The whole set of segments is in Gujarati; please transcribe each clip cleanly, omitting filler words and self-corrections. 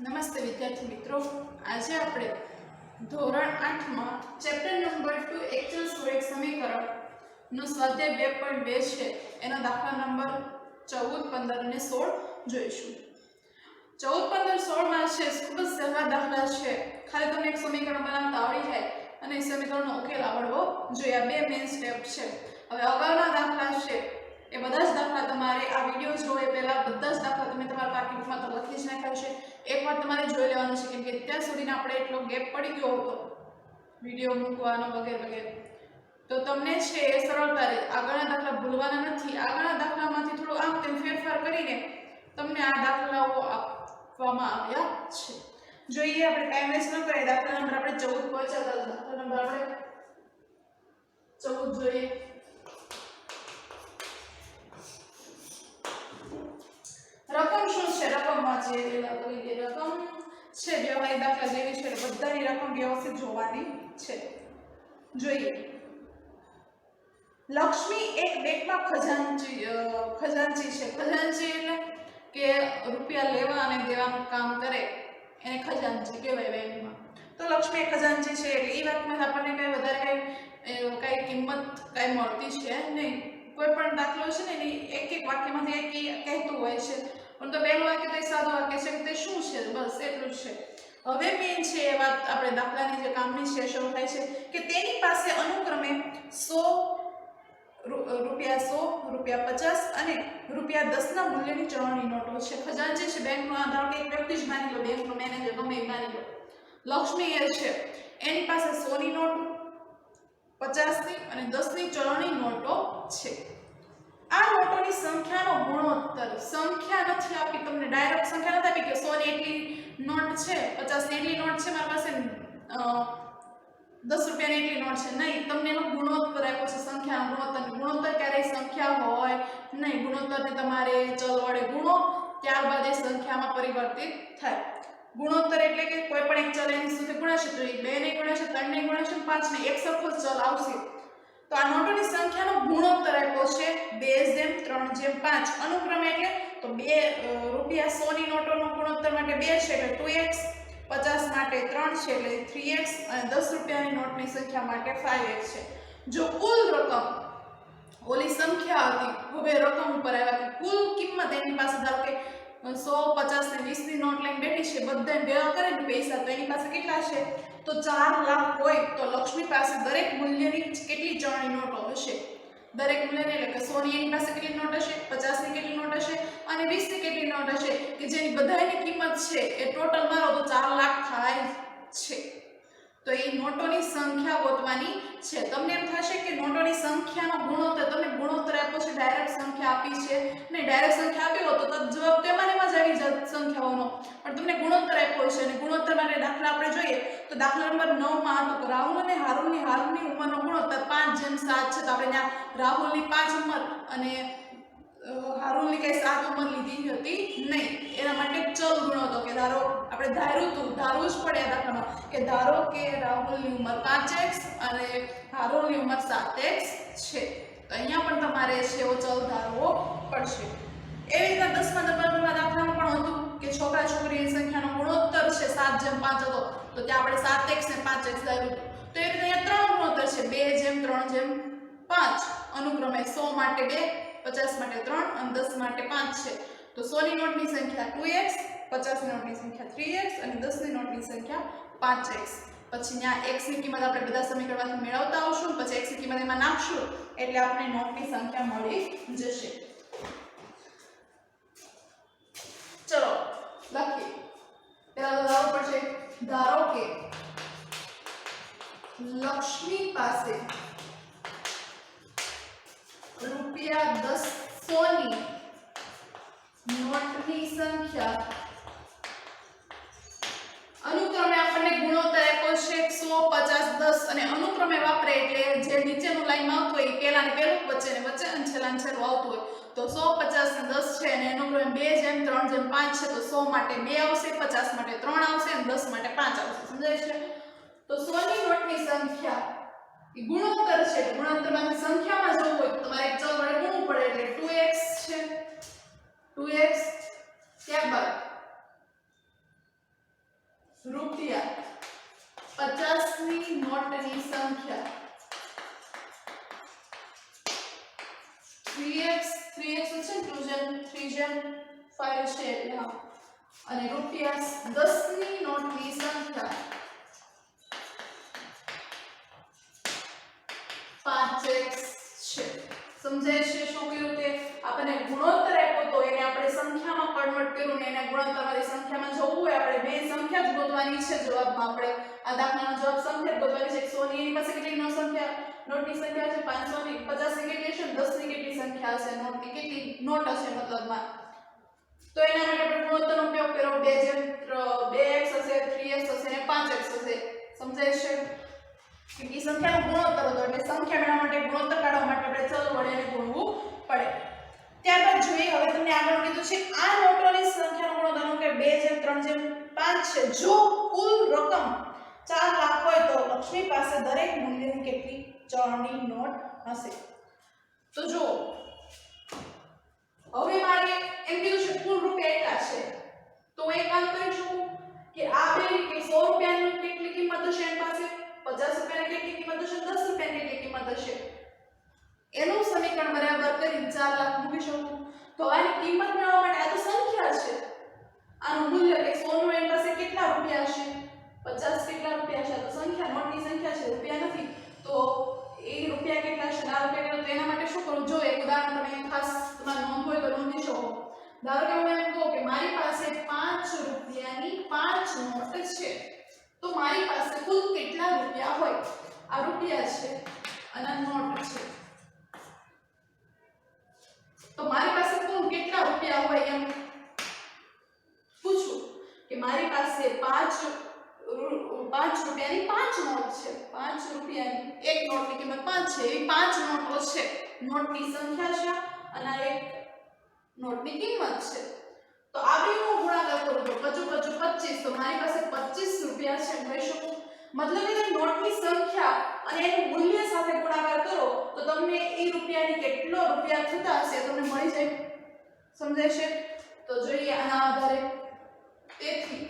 નમસ્તે વિદ્યાર્થી મિત્રો, આજે આપણે ધોરણ 8 માં ચેપ્ટર નંબર 2 એક્ચુઅલ સ્કોરિક સમીકરણ નો સ્વાધ્યાય 2.2 છે. એના દાખલા નંબર 14, 15 અને 16 જોઈશું. 14, 15, 16 માં છે ખૂબ જ સહેલા દાખલા છે. ખાલી તમને એક સમીકરણ બનાવતા આવડી જાય અને એ સમીકરણનો ઉકેલ આવડવો જોઈએ. આ બે મેઇન સ્ટેપ છે. હવે અગાઉના દાખલા છે એ બધા જ દાખલા તમારે આ વિડિયો જોવે પહેલા બધા જ દાખલા તમે તમારા પાકીટમાં તો લખી જ નાખ્યા છે. એકવાર તમારે જોઈ લેવાનું છે, કેમ કે ત્યાં સુધીને આપણે એટલો ગેપ પડી ગયો હતો વિડિયો મૂકવાનો વગેરે વગેરે, તો તમને છે એ સરળતા રહે. આગળના દાખલા ભૂલવાના નથી. આગળના દાખલામાંથી થોડું આમ તેમ ફેરફાર કરીને તમને આ દાખલાઓ આપવામાં આવ્યા છે. જોઈએ, આપણે ટાઈમ વેસ્ટ ન કરીએ. દાખલા નંબર આપણે 14 પહોંચ્યા હતા. દાખલા નંબર આપણે 14 જોઈએ. રકમ શું છે? રકમ વાંચીએ પહેલા કરી દે. રકમ છે વ્યવહારિક દાખલા જેવી છે, બધાની રકમ વ્યવસ્થિત જોવાની છે. જોઈએ, લક્ષ્મી એક બેંકમાં ખજાનચી છે. ખજાનચી એટલે કે રૂપિયા લેવા અને દેવાનું કામ કરે એને ખજાનચી કહેવાય બેંકમાં. તો લક્ષ્મી એક ખજાનચી છે એટલે એ વાતમાં આપણને કઈ વધારે કઈ કિંમત કઈ મળતી છે નહીં. કોઈ પણ દાખલો છે ને એની એક એક વાક્યમાંથી એક કહેતું હોય છે, પણ તો પહેલું વાક્ય તો સાદું વાક્ય છે કે તે શું છે, બસ એટલું જ છે. હવે મેઇન છે એ વાત આપણે દાખલાની જે કામની છે શરૂ થાય છે કે તેની પાસે અનુક્રમે 100 રૂપિયા 50 અને રૂપિયા 10 ના મૂલ્યની ચલણી નોટો છે. ખજાનચી છે બેંકનો આધાર કે એક વ્યક્તિ જ માની લો, બેંકનો મેનેજર ગમે એ માની લો. લક્ષ્મી એ છે એની પાસે 100 ની નોટ, 50 ની અને 10 ની ચલણી નોટો છે. આ નોટોની સંખ્યાનો ગુણોત્તર, સંખ્યા નથી આપી તમને, ડાયરેક્ટ સંખ્યા નથી આપી કે 100 ની એટલી નોટ છે, 50 ની એટલી નોટ છે મારી પાસે, 10 રૂપિયાની એટલી નોટ છે, નહીં. તમને એનો ગુણોત્તર આપ્યો છે, સંખ્યાનો ગુણોત્તર. ગુણોત્તર ક્યારેય સંખ્યા હોય નહીં. ગુણોત્તરને તમારે ચલ વડે ગુણો, ત્યારબાદ એ સંખ્યામાં પરિવર્તિત થાય. ગુણોત્તર એટલે કે કોઈ પણ એક ચલ એની સાથે ગુણાશે તો એ 2 ને ગુણાશે, 3 ને ગુણાશે, 5 ને, એક સરખો ચલ આવશે. તો આ નોટોની સંખ્યાનો ગુણોત્તર આપ્યો છે 2:3:5. અનુક્રમે એટલે તો 2 રૂપિયા 100 ની નોટોનો ગુણોત્તર માટે 2 છે એટલે 2x, 50 માટે 3 છે એટલે 3x અને 10 રૂપિયાની નોટની સંખ્યા માટે 5x છે. જો કુલ રકમ ઓલી સંખ્યા હતી, હવે રકમ ઉપર આવ્યા કે કુલ કિંમત એની પાસે ધારો કે 100, 50 ને 20 ની નોટ લઈને બેઠી છે, બધાને ભેગા કરીને પૈસા, તો એની પાસે કેટલા છે? તો 4 લાખ હોય તો લક્ષ્મી પાસે દરેક મૂલ્યની કેટલી ચલણી નોટો હશે? દરેક મૂલ્યની એટલે કે 100 ની એની પાસે કેટલી નોટ હશે, 50 ની કેટલી નોટ હશે અને 20 ની કેટલી નોટ હશે, કે જેની બધાની કિંમત છે એ ટોટલ મારો તો 4 લાખ થાય છે. તો એ નોટોની સંખ્યા ગોતવાની છે. તમને એમ થશે કે નોટોની સંખ્યાનો ગુણોત્તર, તમને ગુણોત્તર આપ્યો છે, ડાયરેક્ટ સંખ્યા આપી છે નહીં. ડાયરેક્ટ સંખ્યા આપી હોત તો જવાબ તેમાં જ આવી જાત સંખ્યાઓનો, પણ તમને ગુણોત્તર આપ્યો છે અને ગુણોત્તર માટે દાખલા આપણે જોઈએ તો દાખલા નંબર 9 માં તો રાહુલ અને હારુની ઉંમરનો ગુણોત્તર 5:7 છે. તો આપણે ત્યાં રાહુલની 5 ઉંમર અને હારુલની કઈ 7 ઉંમર લીધી હતી નહીં. એના માટે ચલ ગુણો હતો કે ધારો આપણે ધારવું જ પડે દાખલામાં કે ધારો કે રાહુલની ઉંમર 5x અને હારુલની ઉંમર 7x છે, તો અહીંયા પણ તમારે છે એવો ચલ ધારવો પડશે. એવી રીતના 10મા નંબરના દાખલામાં પણ હતું કે છોકરા છોકરીની સંખ્યાનો ગુણોત્તર છે 7:5 હતો, તો ત્યાં આપણે 7x ને 5x ધાર્યું હતું. તો એ રીતે અહીંયા 3 ગુણોત્તર છે 2:3:5. અનુક્રમે 100 માટે 2, 50 માટે 3 અને 10 માટે 5 છે. તો 100 ની નોટની સંખ્યા 2x, 50 ની નોટની સંખ્યા 3x અને 10 ની નોટની સંખ્યા 5x. પછી ત્યાં x ની કિંમત આપણે બધા સમીકરણમાંથી મેળવતા આવશું, પછી x ની કિંમત એમાં નાખશું એટલે આપણે નોટની સંખ્યા મળી જશે. ચલો લખીએ. પહેલા તો ધારો પડશે, ધારો કે લક્ષ્મી પાસે રૂપિયા 100 ની નોટની સંખ્યા, અનુક્રમે આપણને ગુણોત્તર આપ્યો છે 100, 50, 10 અને અનુક્રમે વાપરે એટલે જે નીચેનું લાઈનમાં આવતું હોય એ પહેલા ને પહેલું, વચ્ચે ને વચ્ચે અને છેલ્લા ને છેલ્લું આવતું હોય. તો 100, 50 ને 10 છે અને અનુક્રમે 2:3:5 છે, તો 100 માટે 2 આવશે, 50 માટે 3 આવશે અને 10 માટે 5 આવશે. સમજાય છે? તો 100 ની નોટની સંખ્યા એ ગુણોત્તર છે. ગુણોત્તરમાંથી સંખ્યામાં જવું હોય તો તમારે એક ચલ વડે ગુણવું પડે એટલે 2x છે, 2x. ત્યારબાદ જેમ 5 છે એટલે હા અને રૂપિયા 10 ની નોટની સંખ્યા 5x છે સમજાય છે શું કર્યું તે આપણે ગુણોત્તર આપ્યો તો એને આપણે સંખ્યામાં કન્વર્ટ કર્યું ને એને ગુણોત્તરમાંથી સંખ્યામાં જવું હોય આપણે બે સંખ્યા જ ગોતવાની છે જવાબમાં આપણે આ દાખલાનો જવાબ સંખ્યા ગોતવાની છે 100 ની એની પાસે કેટલી નોટની સંખ્યા છે 500 ની 50 ની કેટલી છે 10 ની કેટલી સંખ્યા હશે નોટની કેટલી નોટ હશે મતલબમાં તો એના માટે આપણે ગુણોત્તરનો ઉપયોગ કર્યો 2 જેમ 2x હશે 3x હશે અને 5x હશે સમજાય છે કેટલી સંખ્યાનો ગુણોત્તર હતો એટલે સંખ્યા મેળવવા માટે ગુણોત્તર કાઢવા માટે આપણે ચલ વડે એને ગુણવું પડે ત્યારબાદ જોઈએ હવે તમને આગળ કીધું છે આ નોટોની સંખ્યાનો ગુણોત્તર કે 2 જેમ 3 જેમ 5 છે જો કુલ રકમ 4 લાખ હોય તો લક્ષ્મી પાસે દરેક મૂલ્યની કેટલી ચલણી નોટ હશે તો જો હવે મારે એમ કીધું છે કુલ રૂપિયા એટલા છે તો હું એક કામ કરી શકું કે આ બે કે 100 રૂપિયાની કેટલી કિંમત હશે એની પાસે 50 રૂપિયાની કેટલી કિંમત હશે 10 રૂપિયાની કેટલી કિંમત હશે એનું સમીકરણ બરાબર કરી 4 લાખ મૂકી શકું તો આની કિંમત મેળવવા માટે આ તો સંખ્યા છે આનું મૂલ્ય કે 100 નું એની પાસે કેટલા રૂપિયા હશે 50 કેટલા રૂપિયા છે તો સંખ્યા નોટની સંખ્યા છે રૂપિયા નથી તો એ રૂપિયા કેટલા છે આ રૂપિયા કેટલા તો એના માટે શું કરું જો એક ઉદાહરણ તમે ખાસ તમારે નોંધ હોય તો નોંધી શકો ધારો કે હું એમ કહું કે મારી પાસે 5 રૂપિયાની 5 નોટ છે તો મારી પાસે કુલ કેટલા રૂપિયા હોય આ રૂપિયા છે અને નોટ છે તો મારી પાસે કુલ કેટલા રૂપિયા હોય એમ પૂછું કે મારી પાસે 5 રૂપિયાની 5 નોટ છે 5 રૂપિયાની એક નોટની કિંમત 5 છે એવી 5 નોટો છે નોટની સંખ્યા છે અને એક નોટની કિંમત છે તો આ બેનો ગુણાકાર કરું તો કચું 25 તો મારી પાસે 25 રૂપિયા છે કહી શકું મતલબ કે નોટની સંખ્યા અને એનું મૂલ્ય સાથે ગુણાકાર કરો તો તમને એ રૂપિયાની કેટલો રૂપિયા થતા હશે તમને મળી જાય સમજાય છે તો જોઈએ આના આધારે તેથી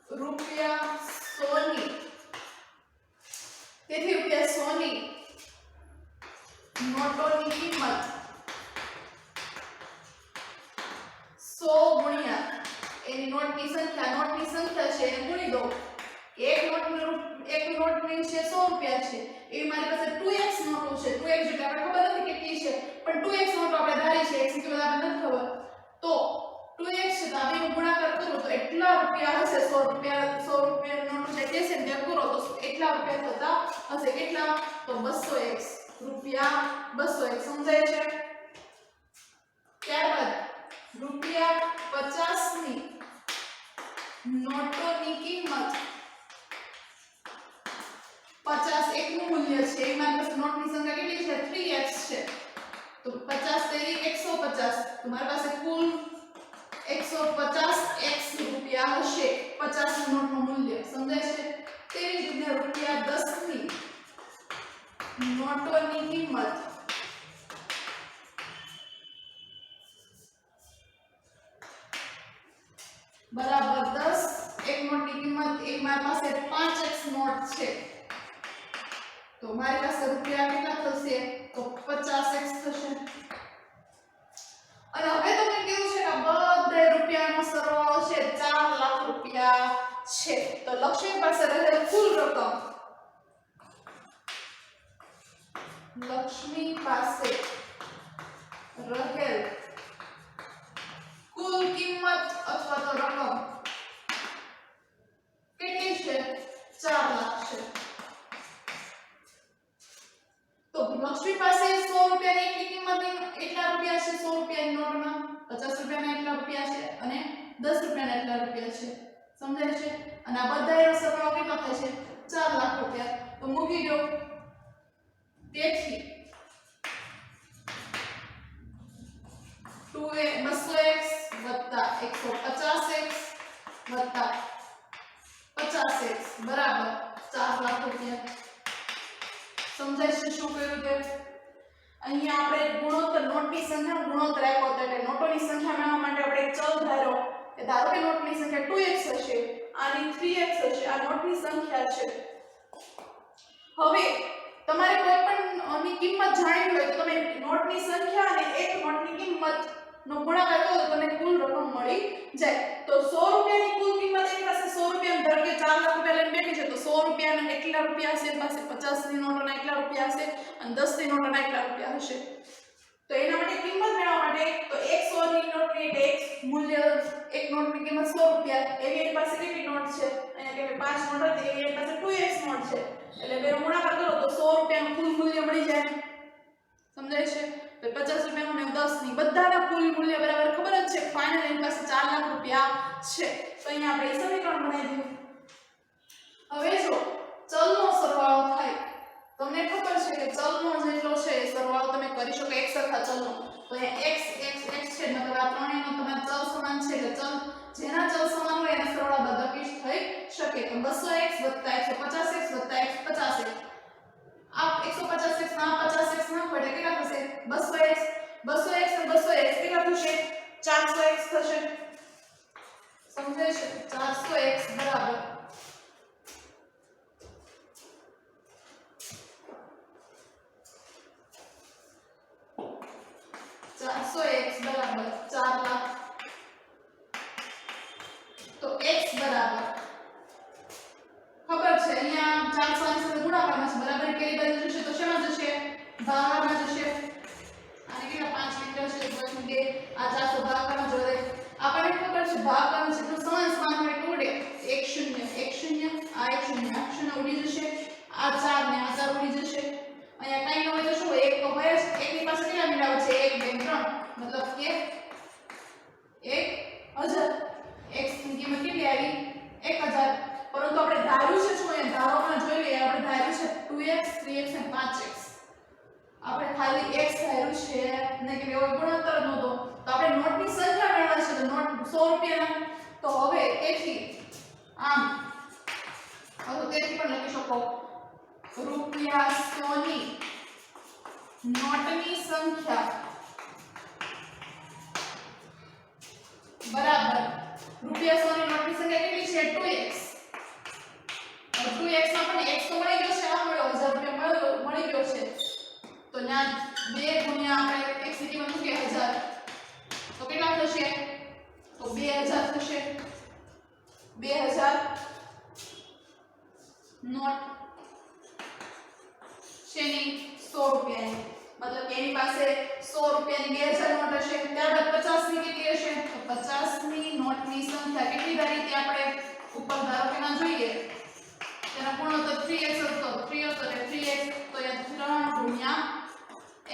રૂપિયા 100 ની નોટોની કિંમત 100 ગુણ્યા એની નોટની સંખ્યા છે એને ગુણી દો એક નોટની છે 100 રૂપિયા છે એ મારી પાસે 2x નોટો છે 2x જેટલી આપણે ખબર નથી કેટલી છે પણ 2x નોટો આપણે ધારી છે x ની કિંમત આપણને નથી ખબર તો 2x છે તો આ બેનો ગુણાકાર કરો તો એટલા રૂપિયા હશે 100 રૂપિયા નોટ જે છે ને તે કરો તો એટલા રૂપિયા થતા હશે કેટલા તો 200x રૂપિયા 200x સમજાય છે ત્યારબાદ રૂપિયા 50 ની નોટોની કિંમત 50 એકનું મૂલ્ય છે એ મારી પાસે નોટની સંખ્યા કેટલી છે 3x છે તો 50 તેરી 150 તો મારી પાસે કુલ 150x રૂપિયા હશે 50 નોટનું મૂલ્ય સમજાય છે તેવી જ રીતે રૂપિયા 10 ની નોટોની કિંમત બરાબર 10 એક નોટની કિંમત એક મારી પાસે 5x નોટ છે તો મારી પાસે રૂપિયા કેટલા થશે તો 50x થશે અને હવે તમને કેવું છે કે બધા રૂપિયાનો સરવાળો છે 4 લાખ રૂપિયા છે તો લક્ષ્મી પાસે રહેલ કુલ રકમ લક્ષ્મી પાસે રહેલ કુલ કિંમત અથવા તો રકમ કેટલી છે 4 લાખ છે તો લક્ષ્મી પાસે 100 રૂપિયાની એટલી કિંમત એટલા રૂપિયા છે 100 રૂપિયાની નોટમાં 50 રૂપિયાના એટલા રૂપિયા છે અને 10 રૂપિયાના એટલા રૂપિયા છે સમજાય છે અને આ બધાનો સરવાળો કેટલો થાય છે 4 લાખ રૂપિયા તો મૂકી દો તેથી 200x 150x 50x બરાબર 4 લાખ રૂપિયા સમજાય છે શું કર્યું તે અહીંયા આપણે ગુણોત્તર નોટની સંખ્યા ગુણોત્તર આપ્યો હતો એટલે નોટોની સંખ્યા મેળવવા માટે આપણે એક ચલ ધાર્યો કે ધારો કે નોટની સંખ્યા 2x હશે આની 3x હશે આ નોટની સંખ્યા છે હવે તમારે કોઈ પણ ની કિંમત જાણવી હોય તો તમે નોટની સંખ્યા અને એક નો ગુણાકાર કરો તો તમને કુલ રકમ મળી જાય તો 100 રૂપિયાની કુલ કિંમત એની પાસે 100 રૂપિયા ધારો કે 4 લાખ રૂપિયા લઈને બેઠી છે તો 100 રૂપિયાના એટલા રૂપિયા હશે પાસે 50 ની નોટોના એટલા રૂપિયા હશે અને 10 ની નોટોના એટલા રૂપિયા હશે તો એના માટે કિંમત મેળવવા માટે તો 100 ની નોટની એક મૂલ્ય એક નોટની કિંમત 100 રૂપિયા એવી એની પાસે કેટલી નોટ છે અહીંયા કે 5 નોટ હતી એની પાસે 2x નોટ છે એટલે બેનો ગુણાકાર કરો તો 100 રૂપિયાનું કુલ મૂલ્ય મળી જાય સમજાય છે તો 50 રૂપિયાનું ને 10 ની બધાના કુલ મૂલ્ય બરાબર ખબર જ છે ફાઇનલ એની પાસે 4 લાખ રૂપિયા છે તો અહીંયા આપણે સમીકરણ બનાવી દીધું હવે જો ચલનો સરવાળો થાય તમને ખબર છે કે ચલનો જેટલો છે એ સરવાળો તમે કરી શકો એક સરખા ચલનો તો અહીંયા x x x છે મતલબ આ ત્રણેયનો તમારા ચલ સમાન છે એટલે ચલ જેના ચલ સમાન હોય એના સરવાળા બાદબાકી થઈ શકે તો 200x 150x 150x આ 150x ના 50x ના હોય એટલે કેટલા થશે 200x 200x અને 200x કેટલા થશે 400x થશે સમજાય છે 400x બરાબર 400x બરાબર 4 લાખ તો x બરાબર ખબર છે અહીંયા 400 સાથે ગુણાકારમાં છે બરાબર કેરી બાજુ જશે તો શેમાં જશે ભાગાકારમાં જશે આને કેટલા 5 મીટર છે તો કે આ 400 ભાગાકારમાં જોડે આપણને ખબર છે ભાગાકારમાં જેટલું સમાન સમાન હોય એટલું ઉડે 1 0 1 0 આ 1 0 આ 0 ઉડી જશે આ 4 ને આ 4 ઉડી જશે અહીંયા કાઈ ન હોય તો શું એક તો હોય જ એકની પાસે કેટલા મીંડા છે 1 2 3 મતલબ કે 1000 x ની કિંમત કેટલી આવી 1000 પરંતુ આપણે ધાર્યું છે શું અહીંયા ધારોમાં જોઈ લઈએ આપણે ધાર્યું છે 2x 3x અને 5x આપણે ખાલી x ધાર્યું છે ને કે એવો ગુણોત્તર નહોતો તો આપણે નોટની સંખ્યા મેળવવાની છે તો નોટ 100 રૂપિયાના તો હવે તેથી આમ હવે તેથી પણ લખી શકો રૂપિયા 100 ની નોટની સંખ્યા બરાબર રૂપિયા 100 ની નોટની સંખ્યા કેટલી છે 2x 2x આપણને x તો મળી ગયો છે આ મળ્યો 1000 રૂપિયા મળી ગયો છે તો ત્યાં 2 ગુણ્યા આપણે x ની કિંમત મૂકીએ 1000 તો કેટલા થશે તો 2000 થશે 2000 નોટ શેની 100 રૂપિયાની मतलब કે એની પાસે 100 રૂપિયાની 2000 નોટ હશે ત્યારબાદ 50 ની કેટલી હશે તો 50 ની નોટની સંખ્યા કેટલી ધારી તે આપણે ઉપર ધારો કે ના જોઈએ તેના ગુણોત્તર 3x હતો 3 હતો એટલે 3x તો એ 3 ગુણ્યા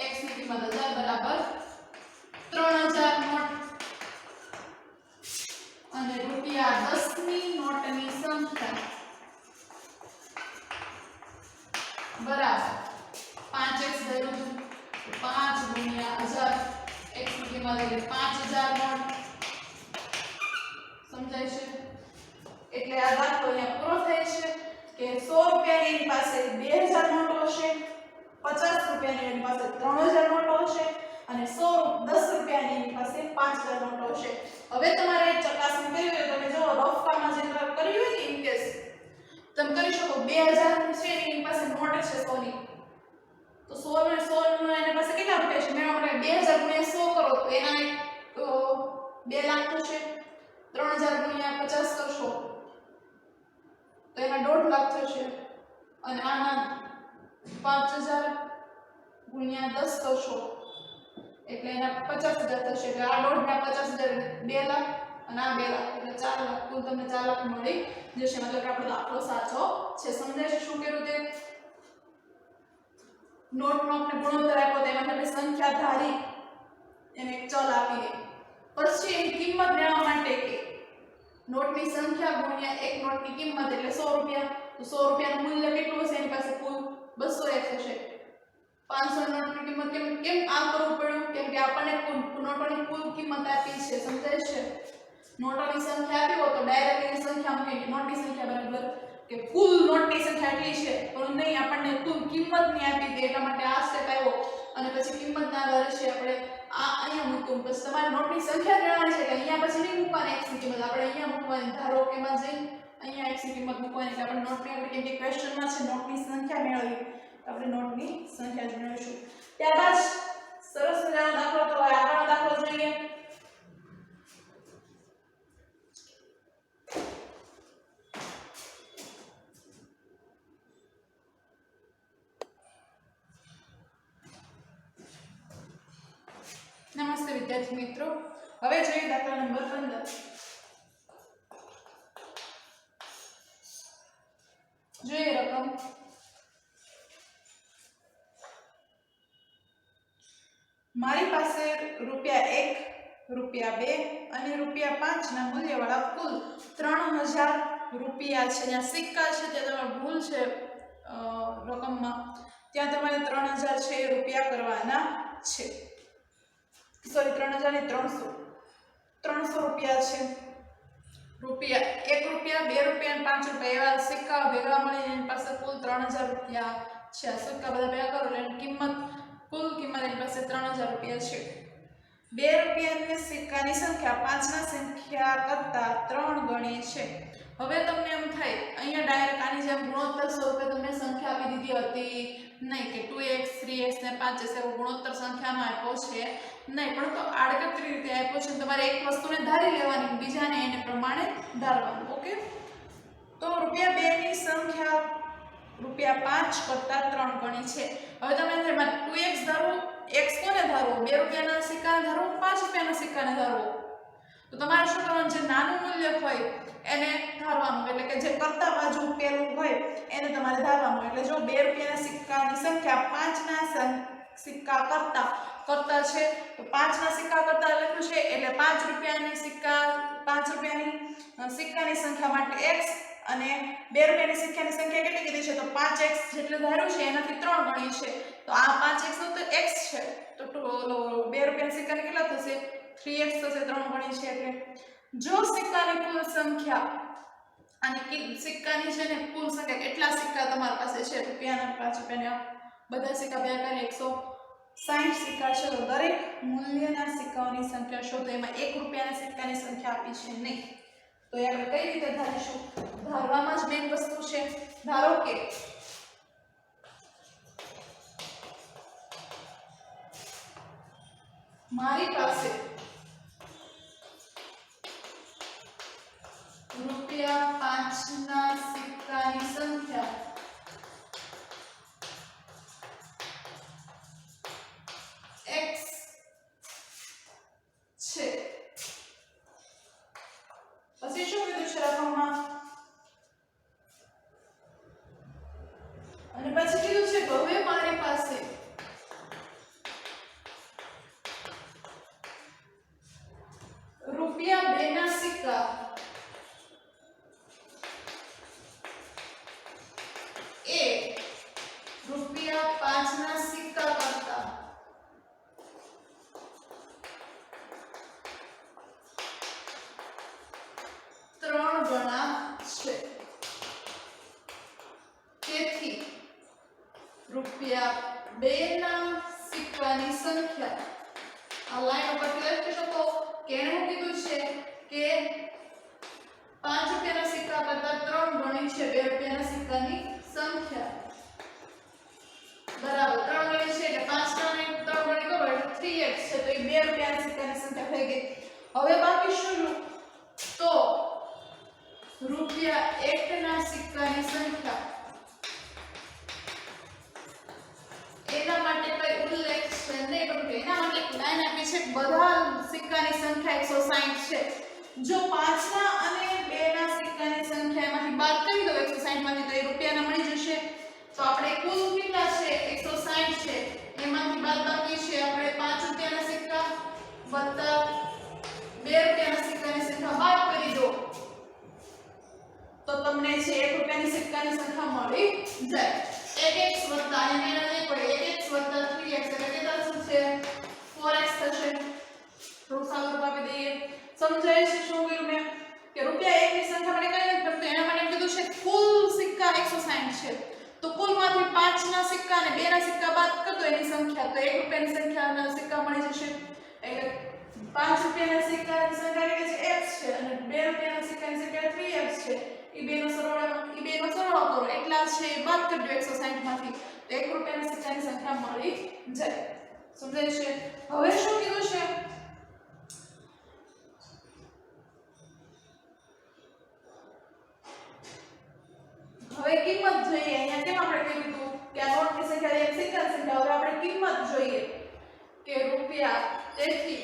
x ની કિંમત 1000 બરાબર 3000 નોટ અને રૂપિયા 10 ની નોટની સંખ્યા બરાબર 5x ધર્યું 5 ગુણ્યા 1000 x ની કિંમત એટલે 5000 નોટ સમજાય છે એટલે આ દાખલો અહીંયા પૂરો થાય છે કે 100 રૂપિયાની એની પાસે 2000 નોટો હશે 50 રૂપિયાની એની પાસે 3000 નોટો હશે અને 10 રૂપિયાની એની પાસે 5000 નોટો હશે હવે તમારે ચકાસણી કરવી હોય તો તમે જો રફકામાં જે કર્યું હોય ને ઇન કેસ તમે કરી શકો 2000 છે એની પાસે નોટ છે 100 ની તો 100 ને 100 નો એની પાસે કેટલા રૂપિયા છે મેં આપણે 2000 ગુણ્યા 100 કરો તો એના 2 લાખ થશે 3000 ગુણ્યા 50 કરશો તો એના 1.5 લાખ થશે અને આના 5000 ગુણ્યા 10 કરશો એટલે એના 50000 થશે એટલે આ 1.5 ના 50000 2 લાખ અને આ 2 લાખ એટલે 4 લાખ કુલ તમને 4 લાખ મળી જશે મતલબ કે આપણો દાખલો સાચો છે સમજાય છે શું કર્યું તે નોટનો આપણે ગુણોત્તર આપ્યો તેમાં આપણે સંખ્યા ધારી એને એક ચલ આપી દે પછી એની કિંમત મેળવવા માટે કે નોટની સંખ્યા ગુણ્યા એક નોટની કિંમત એટલે 100 રૂપિયા તો 100 રૂપિયાનું મૂલ્ય કેટલું હશે એની પાસે કુલ 200x હશે 500 નોટની કિંમત કેમ આ કરવું પડ્યું કેમ કે આપણને નોટોની કુલ કિંમત આપી છે સમજાય છે નોટોની સંખ્યા આપી હોય તો ડાયરેક્ટ એની સંખ્યા મૂકીને નોટની સંખ્યા બરાબર કે કુલ નોટની સંખ્યા એટલી છે પરંતુ નહીં આપણને કુલ કિંમત ની આપી દે એટલા માટે આ સ્ટેપ આવ્યો અને પછી કિંમતના આધારે છે આપણે આ અહીંયા મૂકવું પછી તમારે નોટની સંખ્યા મેળવવાની છે કે અહીંયા પછી નહીં મૂકવાની x ની કિંમત આપણે અહીંયા મૂકવાની ધારો કે માં જઈ અહીંયા x ની કિંમત મૂકવાની એટલે આપણે નોટની આપણે કેમ કે ક્વેશ્ચનમાં છે નોટની સંખ્યા મેળવવી તો આપણે નોટની સંખ્યા જ મેળવીશું ત્યારબાદ સરસ મજાનો દાખલો તો આગળનો દાખલો જોઈએ વિદ્યાર્થી મિત્રો, હવે જોઈએ દાખલા નંબર 15. જોઈએ રકમ મારી પાસે ₹1, ₹2 અને ₹5 ના મૂલ્યવાળા કુલ 3000 રૂપિયા છે. ત્યાં સિક્કા છે ત્યાં તમારે ભૂલ છે રકમમાં, ત્યાં તમારે 3000 છે એ રૂપિયા કરવાના છે. સોરી 3000 ને 300 રૂપિયા છે. રૂપિયા 1 રૂપિયા, 2 રૂપિયા અને 5 રૂપિયા એવા સિક્કા ભેગા મળીને એની પાસે કુલ 3000 રૂપિયા છે. આ સિક્કા બધા ભેગા કરો એટલે એની કુલ કિંમત એની પાસે 3000 રૂપિયા છે. 2 રૂપિયાની સિક્કાની સંખ્યા 5 ના સંખ્યા કરતા 3 ગણી છે. હવે તમને એમ થાય અહીંયા ડાયરેક્ટ આની જેમ ગુણોત્તર સ્વરૂપે તમને સંખ્યા આપી દીધી હતી નહીં કે 2x 3x ને 5x એવો ગુણોત્તર સંખ્યામાં આપ્યો છે નહીં, પણ તો આડકતરી રીતે આપ્યો છે. તમારે એક વસ્તુને ધારી લેવાની, બીજાને એને પ્રમાણે ધારવાનું. ઓકે, તો ₹2 ની સંખ્યા ₹5 કરતા 3 ગણી છે. હવે તમે 2x ધારવું, x કોને ધારવો? 2 રૂપિયાના સિક્કાને ધારવો, 5 રૂપિયાના સિક્કાને ધારવો. તો તમારે શું કરવાનું? જે નાનું મૂલ્ય હોય એને ધારવાનું, એટલે કે જે કરતા બાજુ પેલું હોય એને તમારે ધારવાનું. એટલે જો 2 રૂપિયાના સિક્કાની સંખ્યા 5 ના સિક્કા કરતા છે, તો 5 ના સિક્કા કરતા લખ્યું છે એટલે 5 રૂપિયાની સિક્કાની સંખ્યા માટે x અને 2 રૂપિયાની સિક્કાની સંખ્યા કેટલી કીધી છે? તો 5x જેટલું ધાર્યું છે એનાથી 3 ગણી છે. તો આ 5x નો તો x છે, તો 2 રૂપિયાના સિક્કાને કેટલા થશે? 3x થશે, 3 ગણી છે. એટલે જો સિક્કાની કુલ સંખ્યા અને સિક્કાની છે ને કુલ સંખ્યા કેટલા સિક્કા તમારી પાસે છે? રૂપિયાના, 5 રૂપિયાના બધા સિક્કા ભેગા કરી 160 સિક્કા છે. તો દરેક મૂલ્યના સિક્કાઓની સંખ્યા શોધો. એમાં 1 રૂપિયાના સિક્કાની સંખ્યા આપી છે નહીં, તો એ આપણે કઈ રીતે ધારીશું? ધારવામાં જ મેઇન વસ્તુ છે. ધારો કે મારી પાસે ₹5 ના સિક્કાની સંખ્યા x છે. પછી શું કીધું છે રકમમાં? અને પછી કીધું છે કે હવે મારી પાસે ₹2 ના સિક્કા એ ₹5 ના સિક્કા કરતા 3 ગણા છે. તેથી ₹2 ના સિક્કાની સંખ્યા આ લાઈન ઉપર લખી શકો કે એને કીધું છે કે 5 રૂપિયાના સિક્કા કરતા 3 ગણી છે 2 રૂપિયાના સિક્કાની સંખ્યા. બરાબર 3 ગણી છે એટલે 5 ના ને 3 ગણી કરો એટલે 3x છે. તો એ 2 રૂપિયાના સિક્કાની સંખ્યા થઈ ગઈ. હવે બાકી શું? તો ₹1 ના સિક્કાની સંખ્યા એના માટે કઈ ઉલ્લેખ છે નહીં, પરંતુ એના માટે લાઈન આપી છે. બધા સિક્કાની સંખ્યા 160 છે. જો 5 ના અને 2 ના સિક્કાની સંખ્યા એમાંથી બાદ કરી દો 160 માંથી, તો એ રૂપિયાના મળી જશે. તો આપણે કુલ કેટલા છે? 160 છે. એમાંથી બાદ બાકી છે આપણે 5 રૂપિયાના સિક્કા વત્તા 2 રૂપિયાના સિક્કાની સંખ્યા બાદ કરી દો, તો તમને જે 1 રૂપિયાની સિક્કાની સંખ્યા મળી જાય. 1x વત્તા અહીંયા નહીં પડે 1x વત્તા 3x એટલે કેટલા થશે? 4x થશે. થોડું સાદું આપી દઈએ. સમજાય છે શું કર્યું મેં? કે ₹1 ની સંખ્યા મને કઈ નથી પડતું, એના માટે કીધું છે કુલ સિક્કા 160 છે. તો કુલમાંથી 5 ના સિક્કા અને 2 ના સિક્કા બાદ કરી દો એની સંખ્યા, તો 1 રૂપિયાની સંખ્યાના સિક્કા મળી જશે. એટલે 5 રૂપિયાના સિક્કાની સંખ્યા કેટલી છે? x છે અને 2 રૂપિયાના સિક્કાની સંખ્યા 3x છે. એ બેનો સરવાળો કરો એટલા છે બાદ કરી દો 160 માંથી, તો 1 રૂપિયાના સિક્કાની સંખ્યા મળી જાય. સમજાય છે? હવે શું કીધું છે? હવે કિંમત જોઈએ. અહીંયા કેમ આપણે કીધું કે આ નોટની સંખ્યા એક સિક્કાની સંખ્યા. હવે આપણે કિંમત જોઈએ કે રૂપિયા, તેથી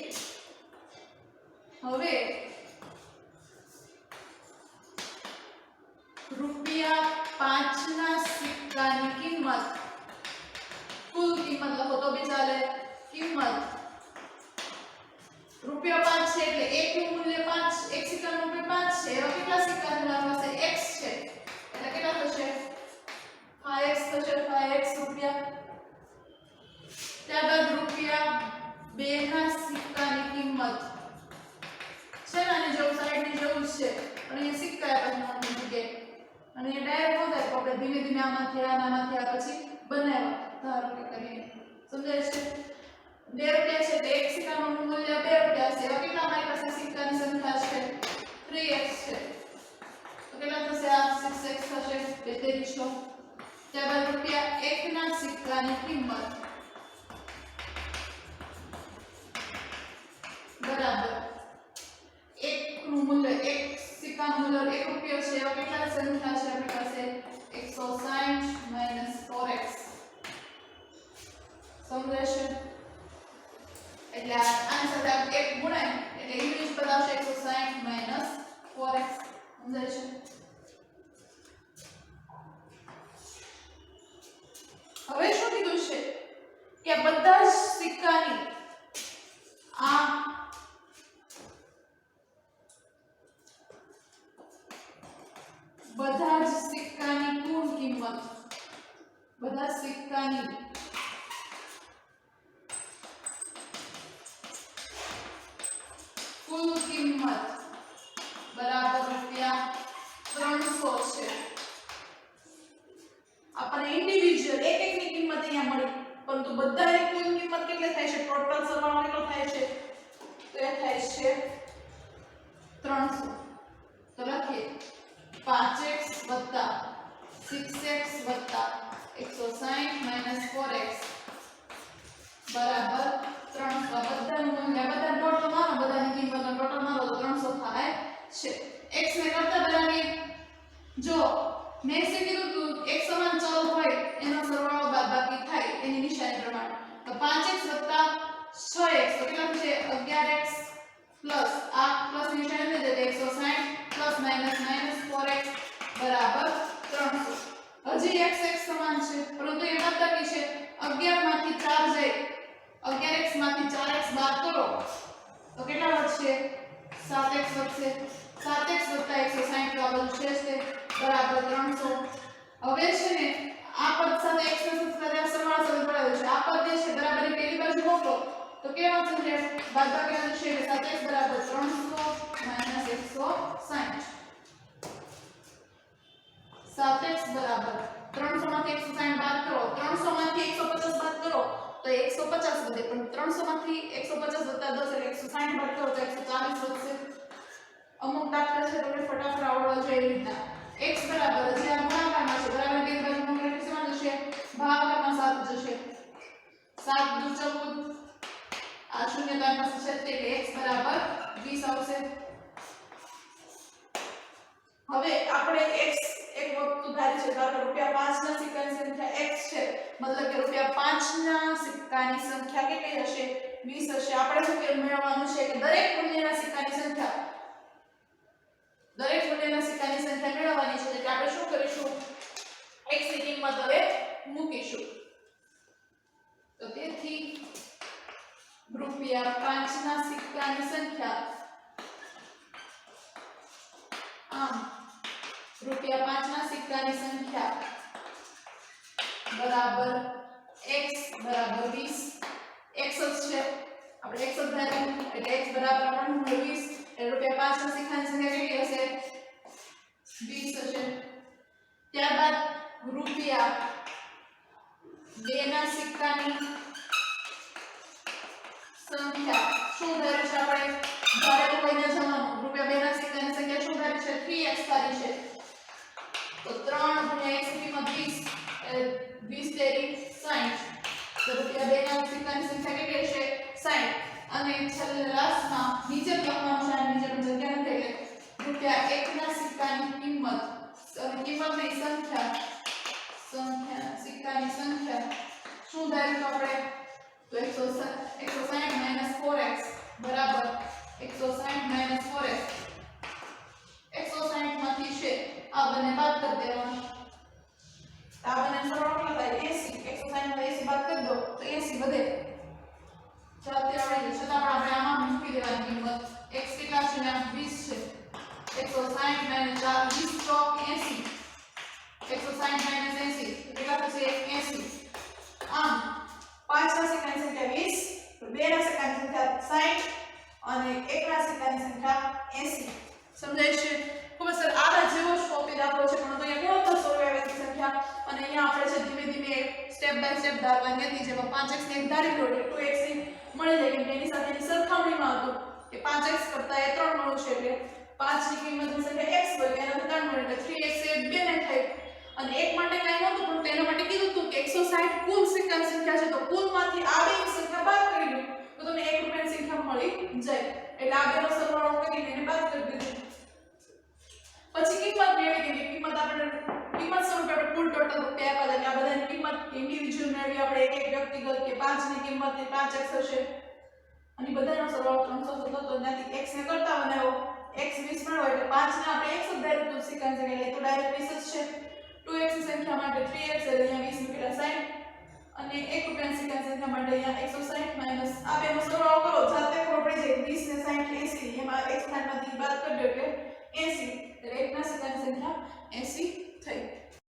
હવે ₹5 ના સિક્કાની કિંમત, કુલ કિંમત લખો તો બી ચાલે, કિંમત ₹5 છે એટલે 1 નું મૂલ્ય 5, એક સિક્કાનું મૂલ્ય 5 છે, એવા કેટલા સિક્કા પાસે x છે એટલે કેટલા થશે 5x થશે, 5x રૂપિયા. ત્યારબાદ ₹2 ના સિક્કાની કિંમત છે ને આની જેવું સાઈડની જેવું જ છે પણ અહીંયા સિક્કા આપણી જગ્યાએ અને એ ડાયરેક્ટ નહોતા તો આપણે ધીમે ધીમે આમાંથી પછી બનાવ્યા ધારો કે કરીને સમજાય છે. ₹2 છે તો એક સિક્કાનું મૂલ્ય ₹2 છે, એવા કેટલા અમારી પાસે સિક્કાની સંખ્યા છે 3x છે તો કેટલા થશે આ 6x થશે 4200. ત્યારબાદ ₹1 ના સિક્કાની કિંમત બરાબર એક નું મૂલ્ય, એક સિક્કાનું મૂલ્ય ₹1 છે, એવા કેટલા સંખ્યા છે આપણી પાસે 160 - 4x સમજાય છે. એટલે આની સાથે એક ગુણાય એટલે ઇંગ્લિશ પદ આવશે 160 - 4x સમજાય છે. હવે શું કીધું છે કે બધા જ સિક્કાની બધા જ સિક્કાની કુલ કિંમત, બધા સિક્કાની કુલ કિંમત બરાબર ₹300 છે. આપણને ઇન્ડિવિડ્યુઅલ એક એકની કિંમત અહીંયા મળી પરંતુ બધાની કુલ કિંમત કેટલી થાય છે, ટોટલ સરવાળો કેટલો થાય છે તો એ થાય છે 300. તો લખીએ 5x + 6x + 160 - 4x બરાબર 300. બધાનું મૂલ્ય બધા ટોટલ મારો, બધાની કિંમતનો ટોટલ મારો તો 300 થાય છે. x ને કરતા બનાવીએ. જો મેં શું કીધું હતું એક સમાન ચલ હોય એનો સરવાળો બાદબાકી થાય એની નિશાની પ્રમાણે. તો 5x + 6x તો કેટલા થશે 11x પ્લસ આ પ્લસ નિશાની દે તો 160 + - 4x બરાબર 300. હજી x સમાન છે પરંતુ એ બાદબાકી છે. 11 માંથી 4 જાય, 11x માંથી 4x બાદ કરો તો કેટલા વધશે 7x વધશે. 7x + 160 તો આ બધું છે બરાબર 300. હવે છે ને આ પદ સાથે x નો સરવાળો બનાવ્યો છે. આ પદ જે છે બરાબરની પેલી બાજુ મોકલો તો કેવા થશે બાદબાકી છે કે 7x બરાબર 300 - 160. 7x બરાબર 300 માંથી 160 બાદ કરો, 300 માંથી 150 બાદ કરો તો 150 વધે, પણ 300 માંથી 150 + 10 એટલે 160 બાદ કરો તો 140 વધશે. અમુક દાખલા છે તમને ફટાફટ આવડવા જોઈએ એવી રીતના. x બરાબર જે આ ગુણાકારમાં છે બરાબર બે બાજુ મોકલે એટલે શું જશે ભાગાકારમાં 7 જશે. 7 × 2 = 14. આ શૂન્યતા પાસે છે એટલે x બરાબર 20 આવશે. હવે આપણે x એક વસ્તુ ધારી છે તો ₹5 ના સિક્કાની સંખ્યા x છે, મતલબ કે ₹5 ના સિક્કાની સંખ્યા કેટલી હશે 20 હશે. આપણે શું મેળવવાનું છે કે દરેક મૂલ્યના સિક્કાની સંખ્યા મેળવવાની છે એટલે આપણે શું કરીશું x ની કિંમત હવે મૂકીશું. તો તેથી ₹5 ના સિક્કાની સંખ્યા ₹5 ના સિક્કાની સંખ્યા બરાબર x બરાબર 20. x જ છે આપણે x જ ધાર્યું એટલે x બરાબર આપણને 20 એટલે ₹5 ના સિક્કાની સંખ્યા કેટલી હશે 20 હશે. ત્યારબાદ ₹2 ના સિક્કાની સંખ્યા શું ધાર્યું છે આપણે ધારેલું કોઈને જવાનું ₹2 ના સિક્કાની સંખ્યા શું ધારી છે 3x ધારી છે તો 3 × x ની કિંમત 20 તેરી 60 તો ₹2 ના સિક્કાની સંખ્યા કેટલી હશે 60. અને છેલ્લે લાસ્ટમાં નીચે લખવાનું છે નીચે પણ જગ્યા નથી એટલે ₹1 ના સિક્કાની કિંમત ની સંખ્યા સિક્કાની સંખ્યા શું ધાર્યું આપણે તો 160 - 4x બરાબર 160 લેવાની કિંમત x કેટલા છે ને 20 છે 160 - 4 20 ચોક 80 160 - 80 કેટલા થશે 80 આમ 5 ના સેકન્ડની સંખ્યા 20 2 ના સેકન્ડની સંખ્યા 60 અને 1 ના સેકન્ડની સંખ્યા 80 સમજાય છે ખૂબ જ સરસ આના જેવો જ ટોપિક આપણો છે પણ તો અહીંયા ગુણોત્તર સ્વરૂપે આવે છે સંખ્યા અને અહીંયા આપણે છે ધીમે ધીમે સ્ટેપ બાય સ્ટેપ ધારવાની હતી જેમાં 5x ને એક ધારી લો એટલે 2x મળી જાય કેમ કે એની સાથેની સરખામણીમાં હતું કે 5x કરતા એ 3 ગણું છે એટલે 5 ની કિંમતની સંખ્યા x બને એનાથી 3 મળે એટલે 3x એ 2 ને થાય અને એક માટે કાઈ નહોતું પણ તેના માટે કીધું હતું કે 160 કુલ સેકન્ડ સંખ્યા છે તો કુલમાંથી આ બે સંખ્યા બાદ કરી લો તો તમને 1 રૂપિયાની સંખ્યા મળી જાય એટલે આ બેનો સરવાળો કરીને એને બાદ કરી દીધું પછી કિંમત મેળવી કે કિંમત આપણે કિંમત સ્વરૂપે આપણે કુલ ટોટલ રૂપિયા આપ્યા એટલે આ બધાની કિંમત ઇન્ડિવિડ્યુઅલ મેળવી આપણે એક એક વ્યક્તિગત કે 5 ની કિંમત ને 5x હશે અને બધાનો સરવાળો 300 થતો તો ત્યાંથી x ને કરતા બનાવો x 20 મળ્યો એટલે 5 ને આપણે x જ ડાયરેક્ટ સેકન્ડ છે એટલે તો ડાયરેક્ટ 20 જ છે 2x ની સંખ્યા માટે 3x એટલે અહીંયા 20 મૂકેલા 60 અને 1 રૂપિયાની સેકન્ડ સંખ્યા માટે અહીંયા 160 માઈનસ આ બેનો સરવાળો કરો જાતે